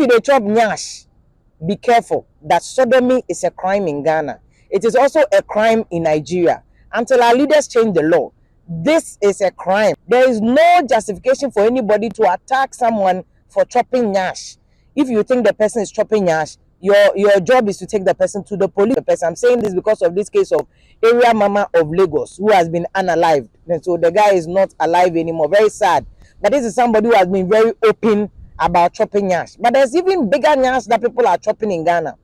you dey chop nyash, be careful that sodomy is a crime in Ghana. It is also a crime in Nigeria. Until our leaders change the law, this is a crime. There is no justification for anybody to attack someone for chopping nyash. If you think the person is chopping nyash, your job is to take the person to the police. I'm saying this because of this case of area mama of Lagos who has been unalived. And so the guy is not alive anymore. Very sad. But this is somebody who has been very open about chopping nyash. But there's even bigger nyash that people are chopping in Ghana.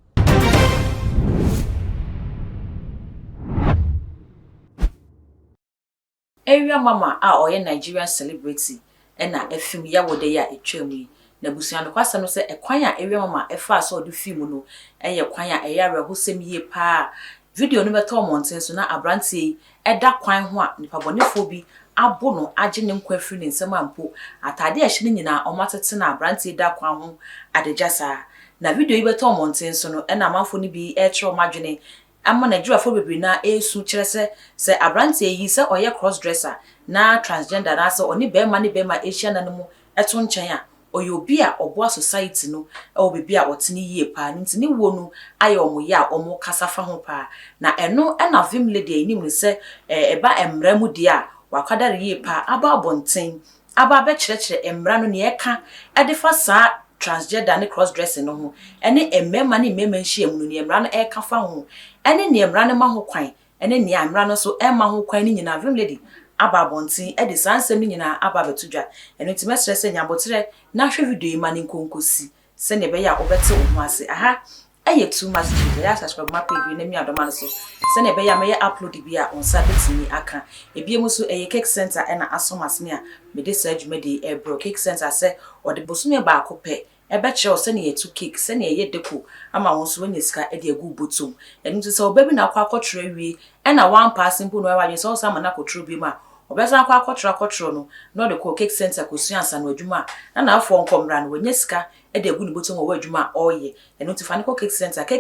Area mama or a Nigerian celebrity and a film ya wo de ya etwam na busuan no kwasem no se ekwan a area mama efa so do film no eye kwan a eya rehosem yie pa video no beto monten so na abrantie eda kwan ho a nipa bonefo bi abo no age ne nkwa firi ne nsem ampo atade a hye nyina omatete na abrantie da kwan ho adejasa na video yi beto monten so no na amanfo ni bi e kire omadwene amma Nigeria for bebre na esu kire se abrantie yi se oye cross dresser na transgender na se oni bema ne bema Asia na no mu eto nchen a oye obi a oboa society no e obi a otene yie pa nti ne wo no aye omoye a omo kasafa ho pa na eno na vim lady enim ne se eba emra mu dia a wakadare yie pa aba bonten aba be kire emra no ne eka edefa sa transgender ne cross dressing no ho ene emema ne memma nhia mu no ne emra no eka fa ho ene ne emra no ma ho kwan ene ne emra no so ema ho kwan ne nyina vim lady aba bonten e de sansem nyina aba betudwa eno ti mesre se nyabotere na hwe video yi ma ne nkonkosi se ne be ya obete wo ase aha eye too much to ya subscribe my page na mi adoma no so se ne be ya me upload bi a on sabetini aka ebie mu so eye cake center e na asomasne a me de sa adwuma de e bro cake center se o de bosume ba akopɛ ebe che o se ne yetu cake se ne ye deco ama won so anya sika e de agu botom enu se oba bi na akwa akɔtro awie e na one person po no wa so so ama na akɔtro bi ma obesa akwa akɔtro no no de ko cake center ko suansa no adwuma na afọ nkomra no wanya sika e de agu ni botom wo adwuma oye enu ti fani ko cake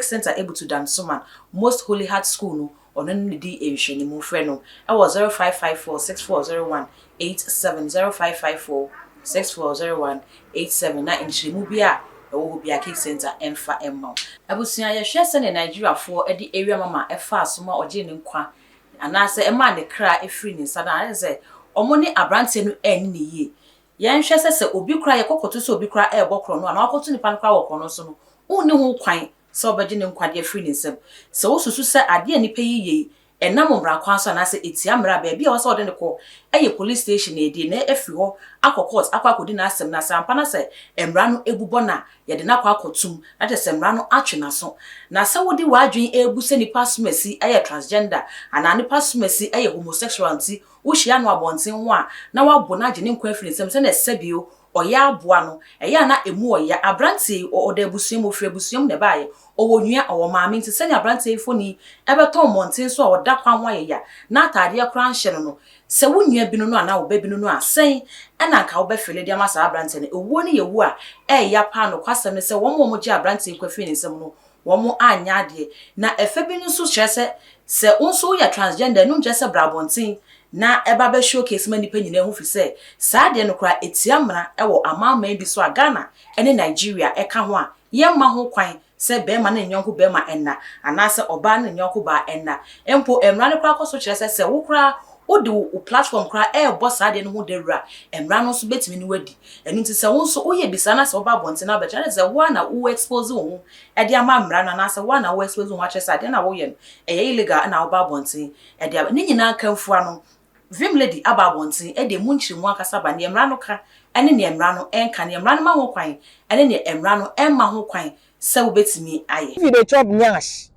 center able to dam soman most holy heart school no ono ne di ehwe ni mu frɛ no e wo 0554640187 0554640187 na enchirimu bia ewo bia cake center emfa emma abusuan ye hwe se ne Nigeria fo e di area mama efa asoma oje ne nkwa anase ema ne kra efiri ne nsa na se omo ne abrante no eni ne yie ye nhwe se obi kra ye kokoto se obi kra e bokro no na akoto nipa no kra wokro no so no uni ho kwan se obaje ne nkwade efiri ne nsam se wo susu se ade nipa yiye enam mbra kwan so anase etia mbra ba bia wo se ode ne ko eye police station e di na efi ho akokot akodi na asem na sampa na se embra no ebubo na ye de na kwa akotum na de se embra no atwe na so na se wodi wadwen ebu se nipa sumasi eye transgender ana nipa sumasi eye homosexuality wo hia no abonten ho a na wabo na age ne nkwa afiri nsem se na sebio oya aboa no eya na emu oya abranti ode busuem ofre busuem ne baaye owonua owo maame nti se ne abranti efoni ebeto monten so oda kwan wa ya na atade akran hye no se wonua bi no ana wo ba bi no asen ena nka wo ba fele dia masa abranti ne owo ne yewu a ya pa no kwasem ne se wo mo gi abranti kwa fi ne nsem no wo mo anya ade na efe bi no so kyerese se unso ya transgender no nje brabonten na eba be showcase mani pa nyina hu fi se saa de no kra etia mra ewo amama bi so Ghana ene Nigeria eka ho a yemma ho kwan se be ma na nyonko be ma enna anase oba na nyonko ba enna empo emra ne kra koso kyerese se wo kra odi wo platform kra bo saa de no ho dewura emra no so betimi ni wadi enu nti se wo so oye bisa na se oba bonte na be kyerese se wo na wo expose wo e de ama mra na na se wo na wo expose wo kyerese ade na wo ye illegal na oba bonte e de ni nyina kanfu ano vim lady aba bonten e de munchirimu akasa ba ne emra no ka ene ne emra no enka ne emra no ma ho kwan ene ne emra no emma ho kwan se wo betimi aye. If you dey chop nyash,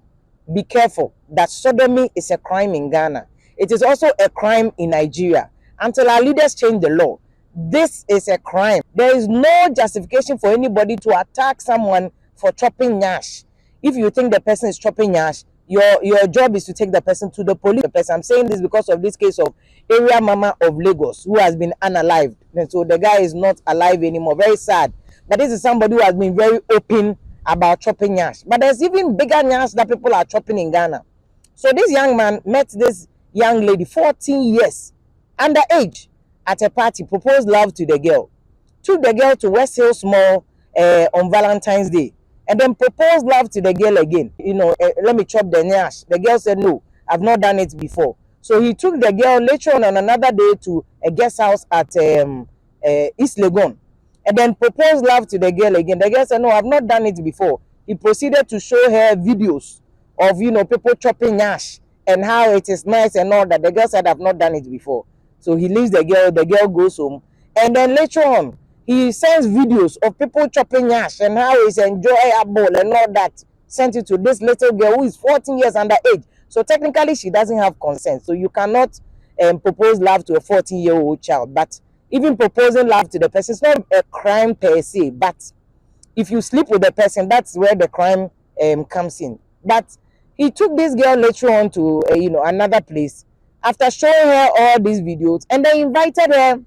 be careful that sodomy is a crime in Ghana. It is also a crime in Nigeria. Until our leaders change the law, this is a crime. There is no justification for anybody to attack someone for chopping nyash. If you think the person is chopping nyash, your job is to take the person to the police. I'm saying this because of this case of area mama of Lagos who has been unalived. And so the guy is not alive anymore. Very sad. But this is somebody who has been very open about chopping nyash. But there's even bigger nyash that people are chopping in Ghana. So this young man met this young lady, 14 years, underage, at a party, proposed love to the girl. Took the girl to West Hills Mall on Valentine's Day, and then proposed love to the girl again. Let me chop the nyash. The girl said, no, I've not done it before. So he took the girl later on another day to a guest house at East Legon, and then proposed love to the girl again. The girl said, no, I've not done it before. He proceeded to show her videos of people chopping nyash and how it is nice and all that. The girl said, I've not done it before. So he leaves the girl goes home, and then later on he sends videos of people chopping nyash and how it's enjoyable and all that, sent it to this little girl who is 14 years underage. So technically she doesn't have consent, so you cannot propose love to a 14-year-old child. But even proposing love to the person is not a crime per se, but if you sleep with the person, that's where the crime comes in. But he took this girl later on to another place after showing her all these videos, and then invited her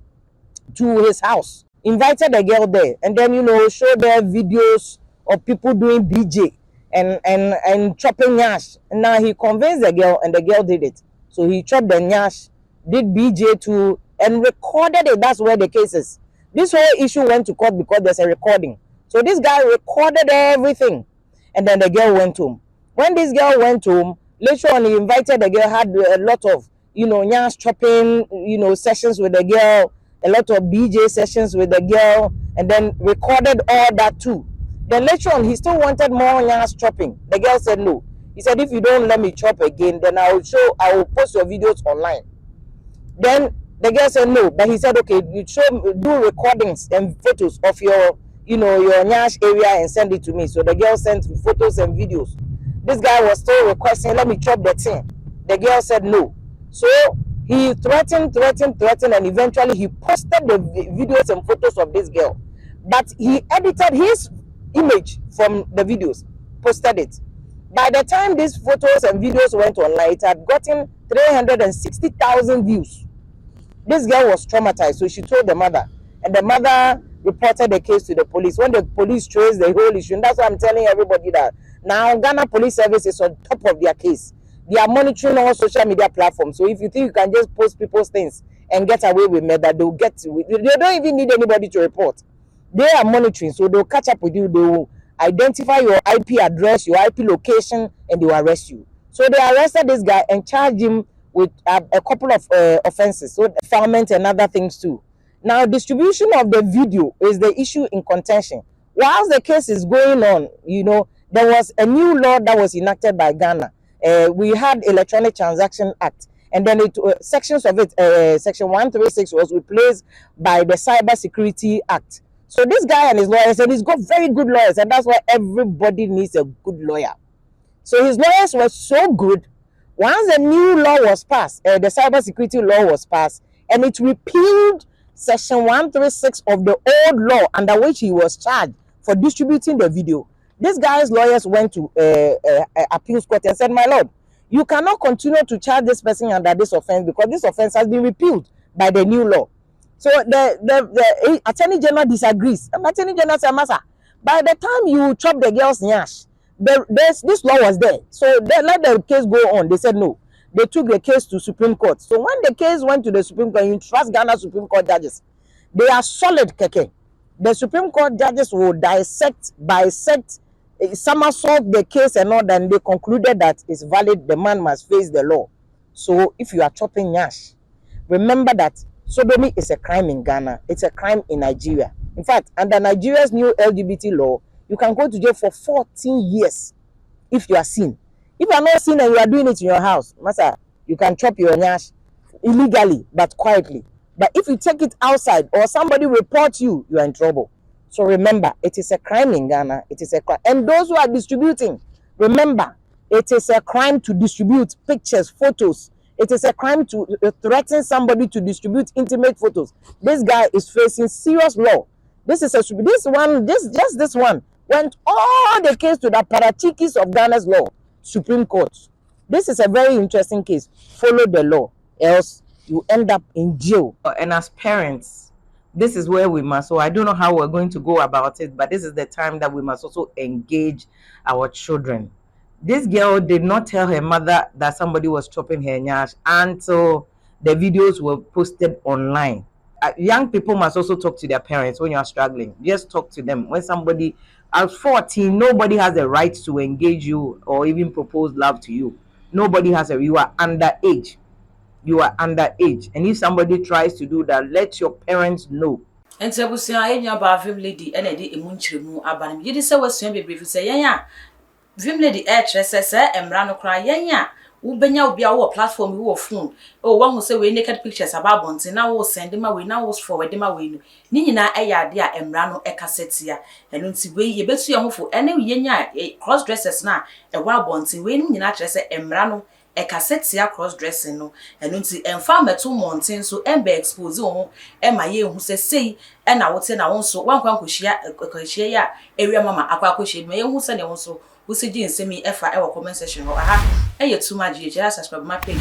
to his house, invited the girl there, and then showed her videos of people doing BJ and chopping nyash. And now he convinced the girl, and the girl did it. So he chopped the nyash, did BJ too, and recorded it. That's where the case is. This whole issue went to court because there's a recording. So this guy recorded everything, and then the girl went home. When this girl went home, later on he invited the girl, had a lot of nyash chopping sessions with the girl, a lot of BJ sessions with the girl, and then recorded all that too. Then later on he still wanted more nyash chopping. The girl said no. He said, if you don't let me chop again, then I will post your videos online. Then the girl said no, but he said, okay, you do recordings and photos of your your nyash area and send it to me. So the girl sent photos and videos. This guy was still requesting, let me chop the thing. The girl said no. So he threatened, and eventually he posted the videos and photos of this girl. But he edited his image from the videos, posted it. By the time these photos and videos went online, it had gotten 360,000 views. This girl was traumatized, so she told the mother, and the mother reported the case to the police. When the police traced the whole issue, and that's why I'm telling everybody that now Ghana Police Service is on top of their case. They are monitoring all social media platforms. So if you think you can just post people's things and get away with murder, they'll get to it. They don't even need anybody to report. They are monitoring, so they'll catch up with you. They will identify your IP address, your IP location, and they will arrest you. So they arrested this guy and charged him with a couple of offenses, so defilement and other things too. Now, distribution of the video is the issue in contention. Whilst the case is going on, there was a new law that was enacted by Ghana. We had Electronic Transaction Act, and then sections of it, Section 136 was replaced by the Cyber Security Act. So this guy and his lawyers, and he's got very good lawyers, and that's why everybody needs a good lawyer. So his lawyers were so good. Once the new law was passed, the cybersecurity law was passed, and it repealed Section 136 of the old law under which he was charged for distributing the video. This guy's lawyers went to appeals court and said, my lord, you cannot continue to charge this person under this offense because this offense has been repealed by the new law. So the attorney general disagrees. The attorney general said, Massa, by the time you chop the girl's nyash, this law was there. So they let the case go on. They said no. They took the case to Supreme Court. So when the case went to the Supreme Court, you trust Ghana Supreme Court judges. They are solid, keke. The Supreme Court judges will bisect, somersault the case and all, then they concluded that it's valid. The man must face the law. So if you are chopping nyash, remember that sodomy is a crime in Ghana. It's a crime in Nigeria. In fact, under Nigeria's new LGBT law, you can go to jail for 14 years if you are seen. If you are not seen and you are doing it in your house, master, you can chop your nyash illegally but quietly. But if you take it outside or somebody reports you, you are in trouble. So remember, it is a crime in Ghana. It is a crime. And those who are distributing, remember, it is a crime to distribute pictures, photos. It is a crime to threaten somebody to distribute intimate photos. This guy is facing serious law. This one went all the case to the parachikis of Ghana's law, Supreme Court. This is a very interesting case. Follow the law, else you end up in jail. And as parents, this is where we must, so I don't know how we're going to go about it, but this is the time that we must also engage our children. This girl did not tell her mother that somebody was chopping her nyash until the videos were posted online. young people must also talk to their parents when you are struggling. Just talk to them. When somebody at 14, nobody has the right to engage you or even propose love to you. Nobody has a, you are underage. You are underage. And if somebody tries to do that, let your parents know. Enti abusua enya ba vim lady ene de emu nkyeremu aba ne yidi se wasua bebre fi se yen a vim lady kyerese se emra no kra yen a wo benya obi a wo platform wo phone o wa hu se we naked pictures aba bonte na wo send ma we na wo forward ma we no ni nyina eya ade a emra no ekasetia eno nti we ye betu ye hofo ene yen a cross dressers na e wa bonte we ni nyina kyerese emra no ekasetia cross dressing no eno nti emfa meto mountain so embe expose wo ema ye hu se sei ena wote na wonso wankwa nkohia ya area mama akwa akohia me ye hu se ne wonso usiji nsemi efa e wo comment section ho aha eye too much je subscribe my page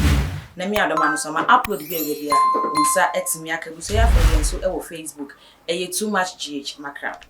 na mi adoma no so ma upload bi e bia nsa etimi akabuso ya fa yenso e wo Facebook eye too much gh makra